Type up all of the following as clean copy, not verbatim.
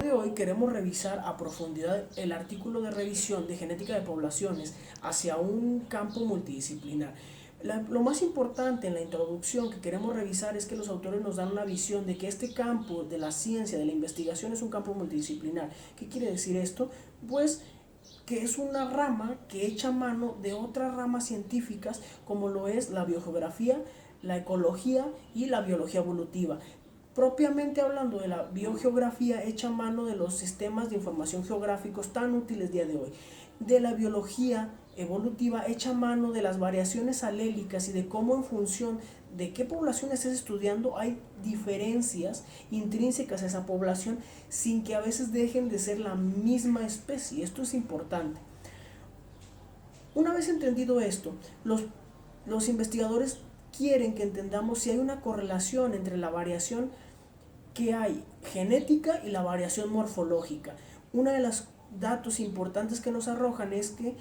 día de hoy queremos revisar a profundidad el artículo de revisión de genética de poblaciones hacia un campo multidisciplinar. Lo más importante en la introducción que queremos revisar es que los autores nos dan una visión de que este campo de la ciencia, de la investigación, es un campo multidisciplinar. ¿Qué quiere decir esto? Pues que es una rama que echa mano de otras ramas científicas como lo es la biogeografía, la ecología y la biología evolutiva. Propiamente hablando de la biogeografía, echa mano de los sistemas de información geográficos tan útiles día de hoy. De la biología evolutiva, echa mano de las variaciones alélicas y de cómo en función de qué población estés estudiando hay diferencias intrínsecas a esa población sin que a veces dejen de ser la misma especie. Esto es importante. Una vez entendido esto, los investigadores quieren que entendamos si hay una correlación entre la variación que hay genética y la variación morfológica. Uno de los datos importantes que nos arrojan es que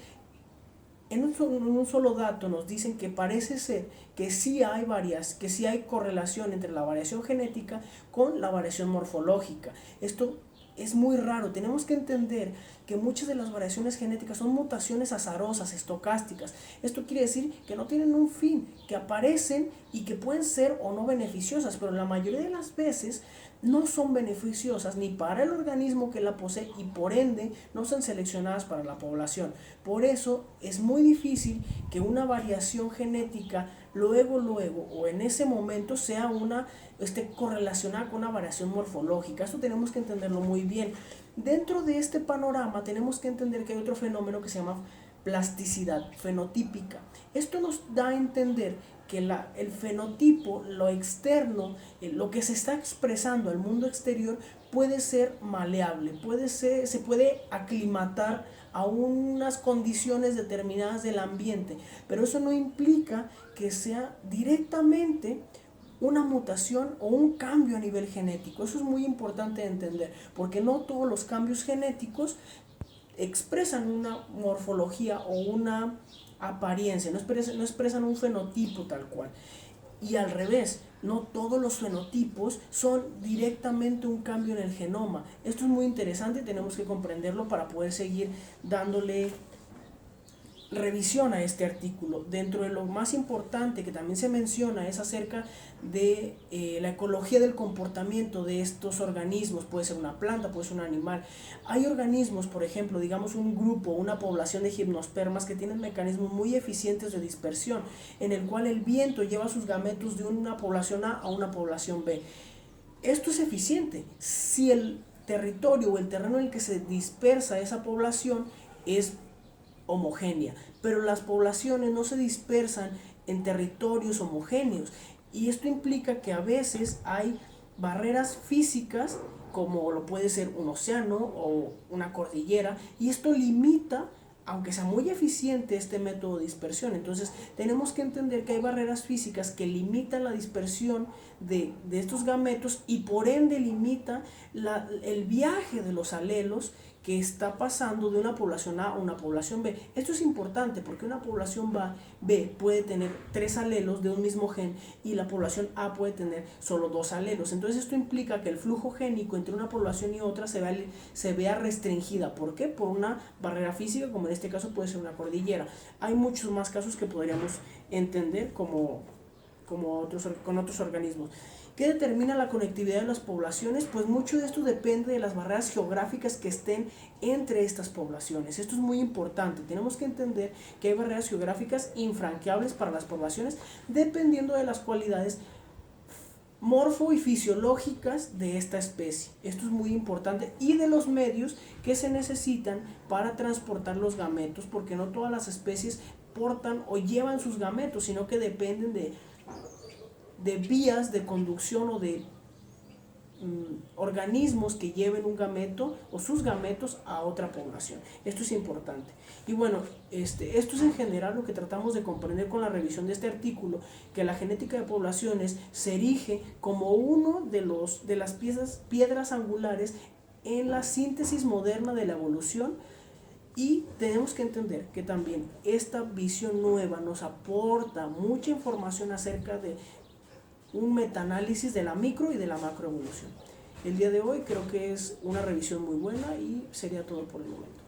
en un solo dato nos dicen que parece ser que sí hay correlación entre la variación genética con la variación morfológica. Esto es muy raro. Tenemos que entender que muchas de las variaciones genéticas son mutaciones azarosas, estocásticas. Esto quiere decir que no tienen un fin, que aparecen y que pueden ser o no beneficiosas, pero la mayoría de las veces no son beneficiosas ni para el organismo que la posee y por ende no son seleccionadas para la población. Por eso es muy difícil que una variación genética luego o en ese momento esté correlacionada con una variación morfológica. Esto tenemos que entenderlo muy bien. Dentro de este panorama tenemos que entender que hay otro fenómeno que se llama plasticidad fenotípica. Esto nos da a entender que el fenotipo, lo externo, lo que se está expresando al mundo exterior puede ser maleable, se puede aclimatar a unas condiciones determinadas del ambiente, pero eso no implica que sea directamente una mutación o un cambio a nivel genético. Eso es muy importante de entender, porque no todos los cambios genéticos expresan una morfología o una apariencia, no expresan un fenotipo tal cual. Y al revés, no todos los fenotipos son directamente un cambio en el genoma. Esto es muy interesante y tenemos que comprenderlo para poder seguir dándole revisión a este artículo. Dentro de lo más importante que también se menciona es acerca de la ecología del comportamiento de estos organismos. Puede ser una planta, puede ser un animal. Hay organismos, por ejemplo, digamos un grupo, una población de gimnospermas que tienen mecanismos muy eficientes de dispersión, en el cual el viento lleva sus gametos de una población A a una población B. Esto es eficiente si el territorio o el terreno en el que se dispersa esa población es homogénea, pero las poblaciones no se dispersan en territorios homogéneos y esto implica que a veces hay barreras físicas como lo puede ser un océano o una cordillera y esto limita, aunque sea muy eficiente este método de dispersión. Entonces tenemos que entender que hay barreras físicas que limitan la dispersión de estos gametos y por ende limita el viaje de los alelos que está pasando de una población A a una población B. Esto es importante porque una población B puede tener 3 alelos de un mismo gen y la población A puede tener solo 2 alelos. Entonces esto implica que el flujo génico entre una población y otra se vea restringida. ¿Por qué? Por una barrera física, como en este caso puede ser una cordillera. Hay muchos más casos que podríamos entender con otros organismos. ¿Qué determina la conectividad de las poblaciones? Pues mucho de esto depende de las barreras geográficas que estén entre estas poblaciones. Esto es muy importante. Tenemos que entender que hay barreras geográficas infranqueables para las poblaciones dependiendo de las cualidades morfo y fisiológicas de esta especie. Esto es muy importante y de los medios que se necesitan para transportar los gametos, porque no todas las especies portan o llevan sus gametos, sino que dependen de vías de conducción o de organismos que lleven un gameto o sus gametos a otra población. Esto es importante. Y bueno, esto es en general lo que tratamos de comprender con la revisión de este artículo, que la genética de poblaciones se erige como uno de las piedras angulares en la síntesis moderna de la evolución. Y tenemos que entender que también esta visión nueva nos aporta mucha información acerca de un metaanálisis de la micro y de la macroevolución. el día de hoy. Creo que es una revisión muy buena y sería todo por el momento.